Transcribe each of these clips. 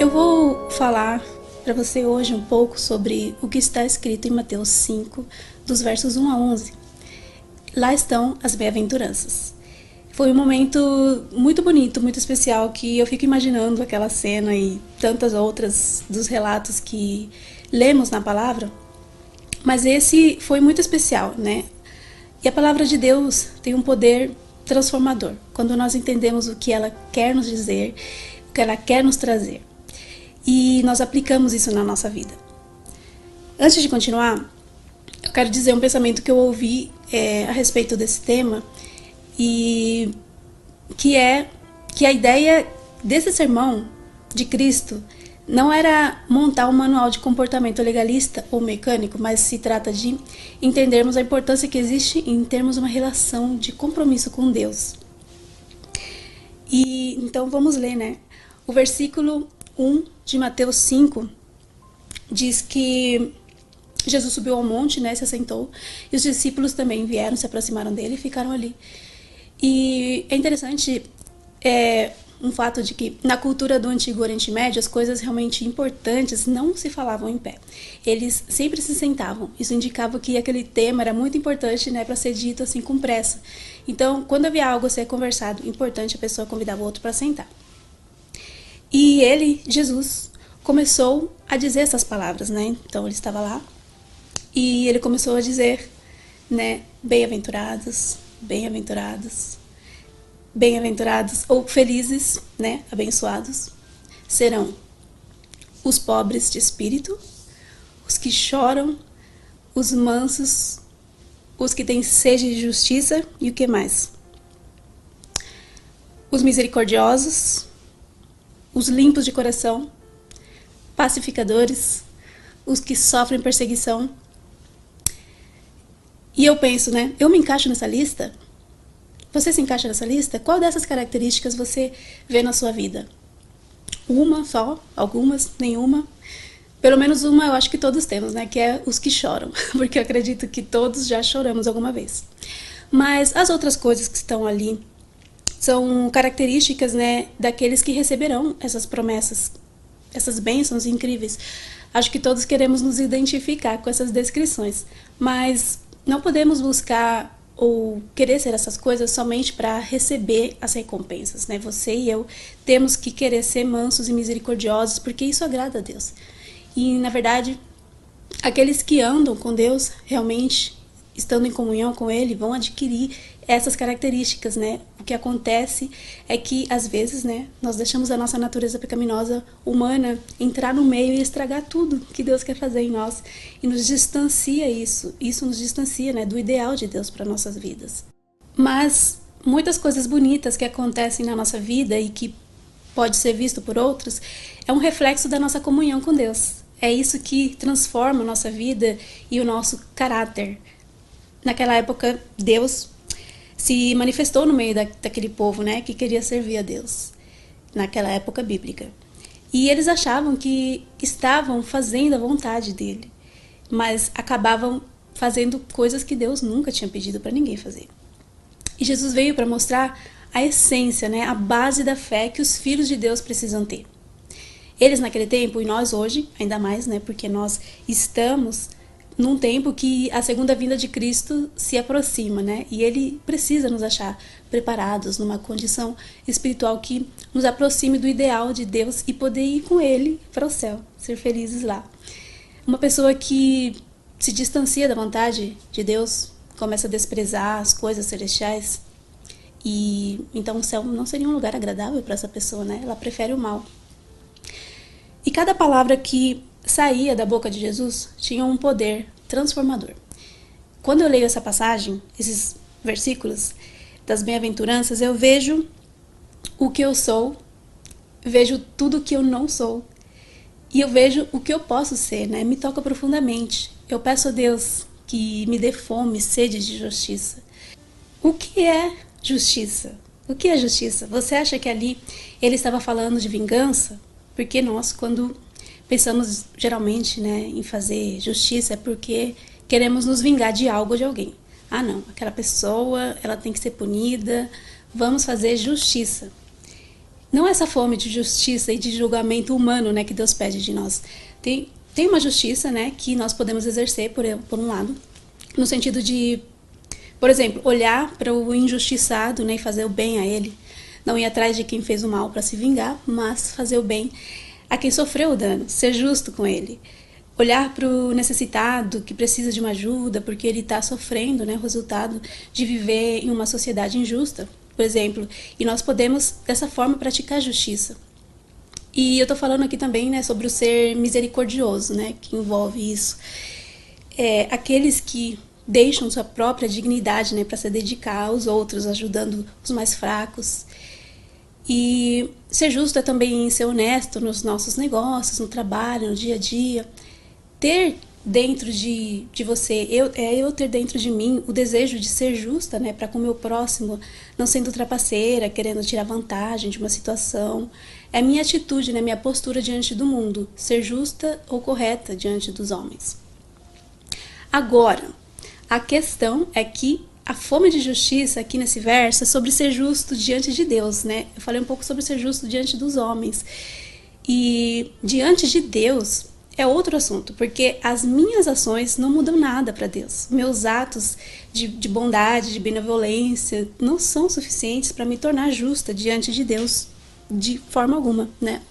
Eu vou falar para você hoje um pouco sobre o que está escrito em Mateus 5, dos versos 1 a 11. Lá estão as bem-aventuranças. Foi um momento muito bonito, muito especial, que eu fico imaginando aquela cena e tantas outras dos relatos que lemos na palavra. Mas esse foi muito especial, né? E a palavra de Deus tem um poder transformador, quando nós entendemos o que ela quer nos dizer, o que ela quer nos trazer. E nós aplicamos isso na nossa vida. Antes de continuar, eu quero dizer um pensamento que eu ouvi a respeito desse tema, e que é que a ideia desse sermão de Cristo não era montar um manual de comportamento legalista ou mecânico, mas se trata de entendermos a importância que existe em termos uma relação de compromisso com Deus. E então vamos ler, né? O versículo 1 de Mateus 5 diz que Jesus subiu ao monte, né, se assentou, e os discípulos também vieram, se aproximaram dele e ficaram ali. E é interessante um fato de que na cultura do Antigo Oriente Médio as coisas realmente importantes não se falavam em pé. Eles sempre se sentavam. Isso indicava que aquele tema era muito importante, né, para ser dito assim com pressa. Então, quando havia algo a ser conversado importante, a pessoa convidava o outro para sentar. E ele, Jesus, começou a dizer essas palavras, né? Então ele estava lá e ele começou a dizer, né, bem-aventurados, bem-aventurados, bem-aventurados ou felizes, né, abençoados, serão os pobres de espírito, os que choram, os mansos, os que têm sede de justiça e o que mais? Os misericordiosos, os limpos de coração, pacificadores, os que sofrem perseguição. E eu penso, né, eu me encaixo nessa lista? Você se encaixa nessa lista? Qual dessas características você vê na sua vida? Uma só? Algumas? Nenhuma? Pelo menos uma eu acho que todos temos, né? Que é os que choram. Porque eu acredito que todos já choramos alguma vez. Mas as outras coisas que estão ali são características, né, daqueles que receberão essas promessas, essas bênçãos incríveis. Acho que todos queremos nos identificar com essas descrições. Mas não podemos buscar ou querer ser essas coisas somente para receber as recompensas, né? Você e eu temos que querer ser mansos e misericordiosos, porque isso agrada a Deus. E, na verdade, aqueles que andam com Deus, realmente, estando em comunhão com Ele, vão adquirir essas características, né? O que acontece é que, às vezes, né, nós deixamos a nossa natureza pecaminosa humana entrar no meio e estragar tudo que Deus quer fazer em nós. E nos distancia isso. Isso nos distancia, né, do ideal de Deus para nossas vidas. Mas muitas coisas bonitas que acontecem na nossa vida e que pode ser visto por outros é um reflexo da nossa comunhão com Deus. É isso que transforma a nossa vida e o nosso caráter. Naquela época, Deus se manifestou no meio daquele povo, né, que queria servir a Deus, naquela época bíblica. E eles achavam que estavam fazendo a vontade dele, mas acabavam fazendo coisas que Deus nunca tinha pedido para ninguém fazer. E Jesus veio para mostrar a essência, né, a base da fé que os filhos de Deus precisam ter. Eles naquele tempo, e nós hoje, ainda mais, né, porque nós estamos num tempo que a segunda vinda de Cristo se aproxima, né? E Ele precisa nos achar preparados numa condição espiritual que nos aproxime do ideal de Deus e poder ir com Ele para o céu, ser felizes lá. Uma pessoa que se distancia da vontade de Deus começa a desprezar as coisas celestiais, e então o céu não seria um lugar agradável para essa pessoa, né? Ela prefere o mal. E cada palavra que saía da boca de Jesus tinha um poder transformador. Quando eu leio essa passagem, esses versículos das bem-aventuranças, eu vejo o que eu sou, vejo tudo o que eu não sou, e eu vejo o que eu posso ser, né? Me toca profundamente. Eu peço a Deus que me dê fome, sede de justiça. O que é justiça? O que é justiça? Você acha que ali ele estava falando de vingança? Porque nós, quando pensamos geralmente, né, em fazer justiça, é porque queremos nos vingar de algo ou de alguém. Ah, não, aquela pessoa, ela tem que ser punida, vamos fazer justiça. não essa fome de justiça e de julgamento humano, né, que Deus pede de nós. Tem uma justiça, né, que nós podemos exercer por um lado, no sentido de, por exemplo, olhar para o injustiçado, né, e fazer o bem a ele. Não ir atrás de quem fez o mal para se vingar, mas fazer o bem a quem sofreu o dano, ser justo com ele. Olhar para o necessitado que precisa de uma ajuda porque ele está sofrendo, né, o resultado de viver em uma sociedade injusta, por exemplo. E nós podemos, dessa forma, praticar justiça. E eu estou falando aqui também, né, sobre o ser misericordioso, né, que envolve isso. Aqueles que deixam sua própria dignidade, né, para se dedicar aos outros, ajudando os mais fracos. E ser justo é também ser honesto nos nossos negócios, no trabalho, no dia a dia. Ter dentro de você, eu ter dentro de mim o desejo de ser justa, né, para com o meu próximo, não sendo trapaceira, querendo tirar vantagem de uma situação. É a minha atitude, né, minha postura diante do mundo, ser justa ou correta diante dos homens. Agora, a questão é que a fome de justiça aqui nesse verso é sobre ser justo diante de Deus, né? Eu falei um pouco sobre ser justo diante dos homens. E diante de Deus é outro assunto, porque as minhas ações não mudam nada para Deus. Meus atos de bondade, de benevolência, não são suficientes para me tornar justa diante de Deus de forma alguma, né?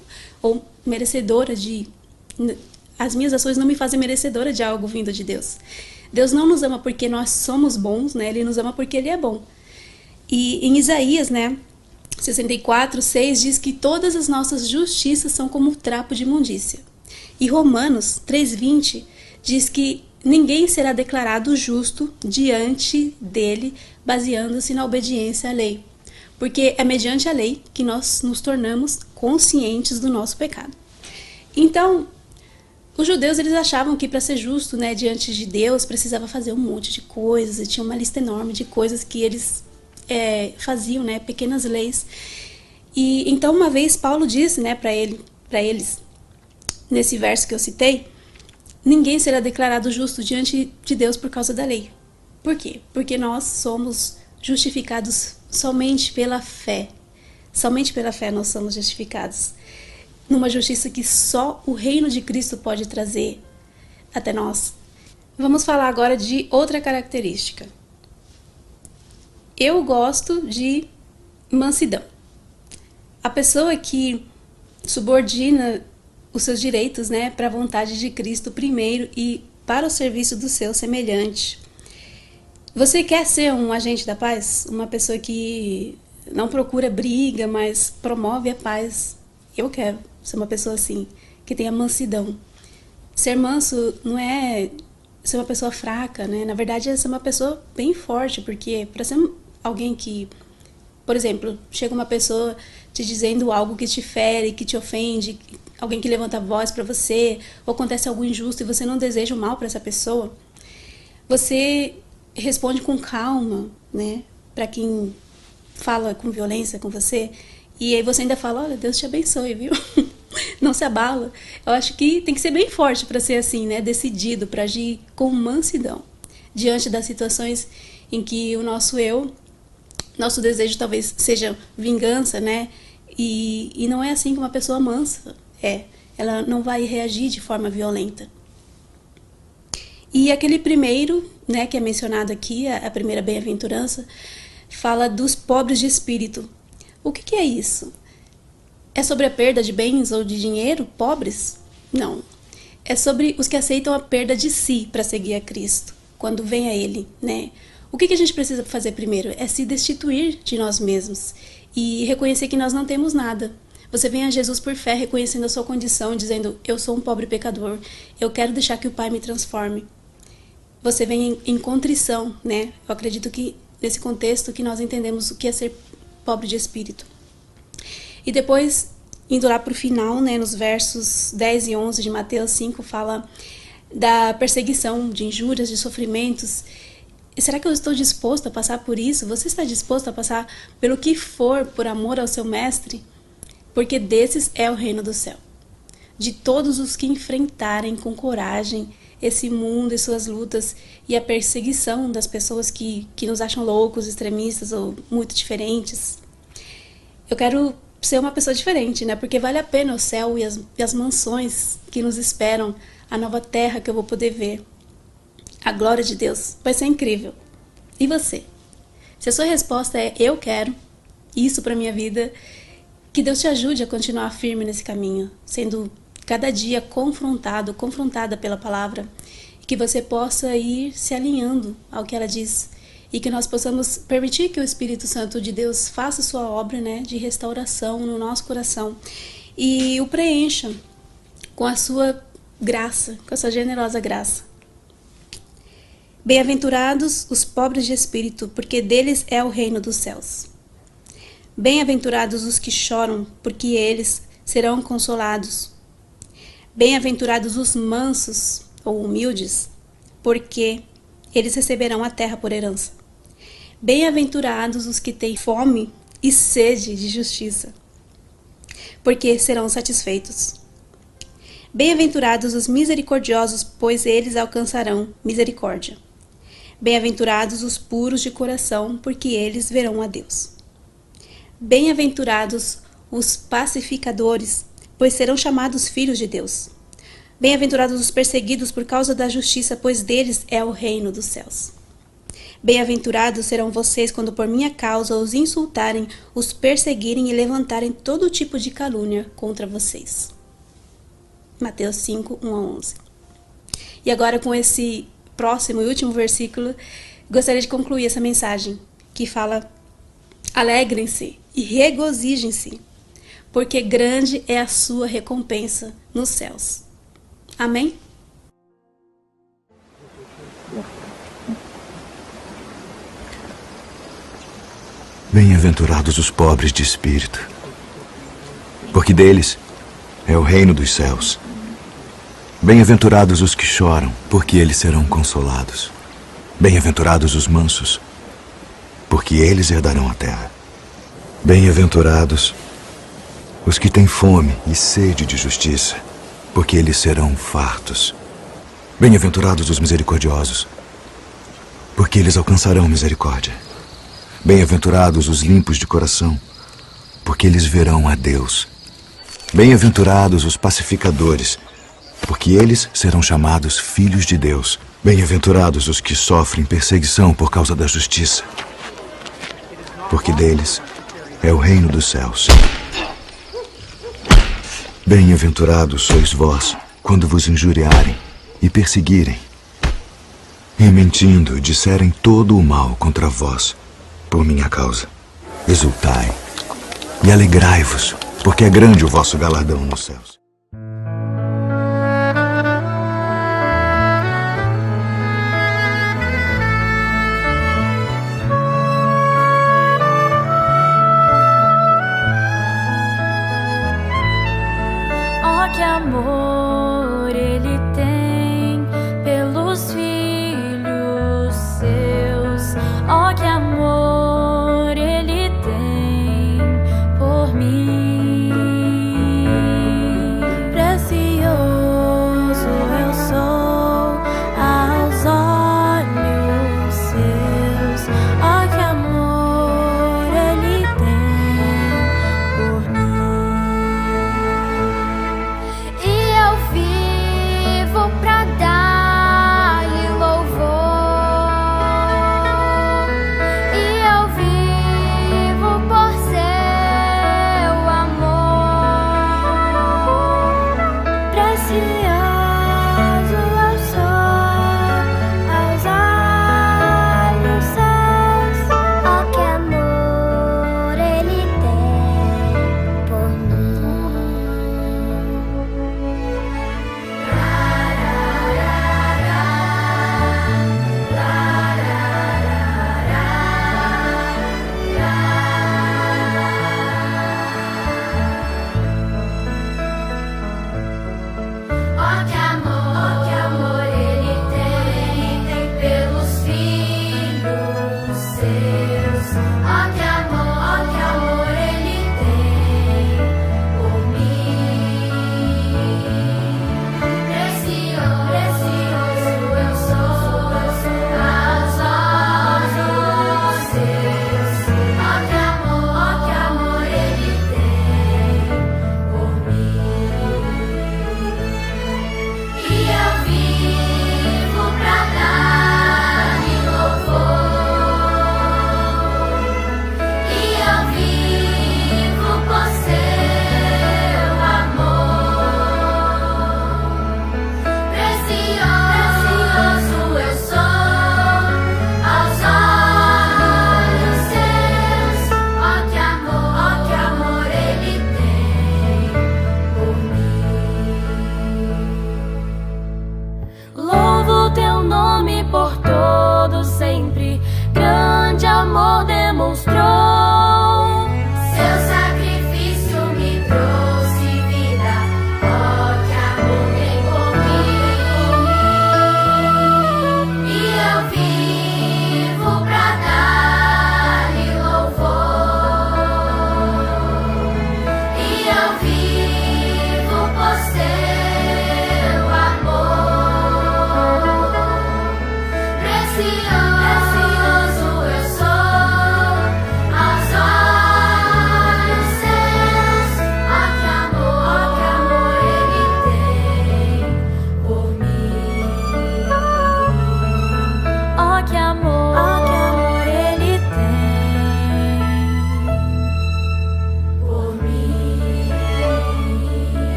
Ou merecedora de... As minhas ações não me fazem merecedora de algo vindo de Deus. Deus não nos ama porque nós somos bons, né? Ele nos ama porque Ele é bom. E em Isaías, né, 64:6 diz que todas as nossas justiças são como trapo de imundícia. E Romanos 3:20 diz que ninguém será declarado justo diante dele, baseando-se na obediência à lei. Porque é mediante a lei que nós nos tornamos conscientes do nosso pecado. Então, os judeus, eles achavam que para ser justo, né, diante de Deus, precisava fazer um monte de coisas, e tinha uma lista enorme de coisas que eles faziam, né, pequenas leis. E então uma vez Paulo disse, né, para eles, nesse verso que eu citei, ninguém será declarado justo diante de Deus por causa da lei. Por quê? Porque nós somos justificados somente pela fé. Somente pela fé nós somos justificados. Numa justiça que só o reino de Cristo pode trazer até nós. Vamos falar agora de outra característica. Eu gosto de mansidão. A pessoa que subordina os seus direitos, né, para a vontade de Cristo primeiro e para o serviço do seu semelhante. Você quer ser um agente da paz? Uma pessoa que não procura briga, mas promove a paz? Eu quero ser uma pessoa assim, que tenha mansidão. Ser manso não é ser uma pessoa fraca, né? Na verdade, é ser uma pessoa bem forte, porque para ser alguém que, por exemplo, chega uma pessoa te dizendo algo que te fere, que te ofende, alguém que levanta a voz para você, ou acontece algo injusto e você não deseja o mal para essa pessoa, você responde com calma, né? Para quem fala com violência com você, e aí você ainda fala, olha, Deus te abençoe, viu? Não se abala. Eu acho que tem que ser bem forte para ser assim, né? Decidido, para agir com mansidão. Diante das situações em que o nosso nosso desejo talvez seja vingança, né? E não é assim que uma pessoa mansa é. Ela não vai reagir de forma violenta. E aquele primeiro, né, que é mencionado aqui, a primeira bem-aventurança, fala dos pobres de espírito. O que é isso? É sobre a perda de bens ou de dinheiro, pobres? Não. É sobre os que aceitam a perda de si para seguir a Cristo, quando vem a Ele, né? O que a gente precisa fazer primeiro? É se destituir de nós mesmos e reconhecer que nós não temos nada. Você vem a Jesus por fé, reconhecendo a sua condição, dizendo, eu sou um pobre pecador, eu quero deixar que o Pai me transforme. Você vem em contrição, né? Eu acredito que nesse contexto que nós entendemos o que é ser pobre de espírito. E depois, indo lá para o final, né, nos versos 10 e 11 de Mateus 5, fala da perseguição, de injúrias, de sofrimentos. E será que eu estou disposto a passar por isso? Você está disposto a passar pelo que for por amor ao seu mestre? Porque desses é o reino do céu. De todos os que enfrentarem com coragem esse mundo e suas lutas e a perseguição das pessoas que nos acham loucos, extremistas ou muito diferentes. Eu quero ser uma pessoa diferente, né? Porque vale a pena o céu e as mansões que nos esperam, a nova terra que eu vou poder ver. A glória de Deus vai ser incrível. E você? Se a sua resposta é eu quero isso para minha vida, que Deus te ajude a continuar firme nesse caminho, sendo cada dia confrontada pela palavra, e que você possa ir se alinhando ao que ela diz, e que nós possamos permitir que o Espírito Santo de Deus faça sua obra, né, de restauração no nosso coração e o preencha com a sua graça, com a sua generosa graça. Bem-aventurados os pobres de espírito, porque deles é o reino dos céus. Bem-aventurados os que choram, porque eles serão consolados. Bem-aventurados os mansos ou humildes, porque eles receberão a terra por herança. Bem-aventurados os que têm fome e sede de justiça, porque serão satisfeitos. Bem-aventurados os misericordiosos, pois eles alcançarão misericórdia. Bem-aventurados os puros de coração, porque eles verão a Deus. Bem-aventurados os pacificadores, pois serão chamados filhos de Deus. Bem-aventurados os perseguidos por causa da justiça, pois deles é o reino dos céus. Bem-aventurados serão vocês quando por minha causa os insultarem, os perseguirem e levantarem todo tipo de calúnia contra vocês. Mateus 5, 1 a 11. E agora, com esse próximo e último versículo, gostaria de concluir essa mensagem, que fala: alegrem-se e regozijem-se, porque grande é a sua recompensa nos céus. Amém? Bem-aventurados os pobres de espírito, porque deles é o reino dos céus. Bem-aventurados os que choram, porque eles serão consolados. Bem-aventurados os mansos, porque eles herdarão a terra. Bem-aventurados os que têm fome e sede de justiça, porque eles serão fartos. Bem-aventurados os misericordiosos, porque eles alcançarão misericórdia. Bem-aventurados os limpos de coração, porque eles verão a Deus. Bem-aventurados os pacificadores, porque eles serão chamados filhos de Deus. Bem-aventurados os que sofrem perseguição por causa da justiça, porque deles é o reino dos céus. Bem-aventurados sois vós, quando vos injuriarem e perseguirem, e mentindo disserem todo o mal contra vós, por minha causa. Exultai e alegrai-vos, porque é grande o vosso galardão nos céus.